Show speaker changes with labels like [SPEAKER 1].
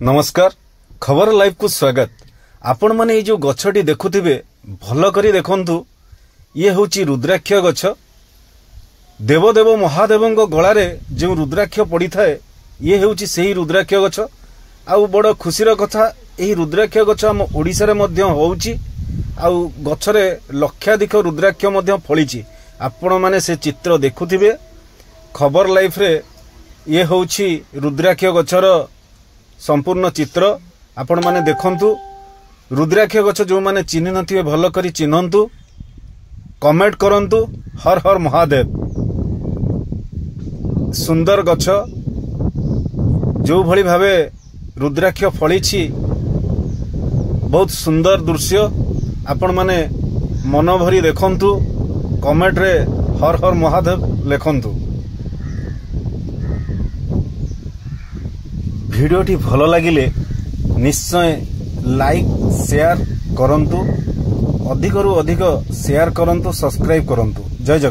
[SPEAKER 1] नमस्कार खबर लाइव को स्वागत। आपण माने ये जो गछटी देखुथिबे भल करी देखंतु ये होची रुद्राक्ष गछ। देवदेव महादेवंक गळारे जो रुद्राक्ष पड़ी थाए ये होची सेही रुद्राक्ष गछ। आउ बड़ खुशीर कथा एही रुद्राक्ष गछ आम ओडिसा रे मध्य होउची। आउ गछरे लक्षाधिक रुद्राक्ष मध्य फळीची। आपण माने से चित्र देखुथिबे खबर लाइफ रे ये होची रुद्राक्ष गछर संपूर्ण चित्र आपण माने देखंतु। रुद्राक्ष गछ जो माने चिन्ह नथिबे भल करी चिन्हंतु, कमेंट करंतु। हर हर महादेव। सुंदर गछ जो भली भावे रुद्राक्ष फळीची बहुत सुंदर दृश्य आपण माने मन भरी देखंतु। कमेंट रे हर हर महादेव लिखंतु। भिडियोटी भल लगिले निश्चय लाइक शेयर करंतु। अधिक रु अधिक शेयर करंतु, सब्सक्राइब करंतु। जय जगन्नाथ।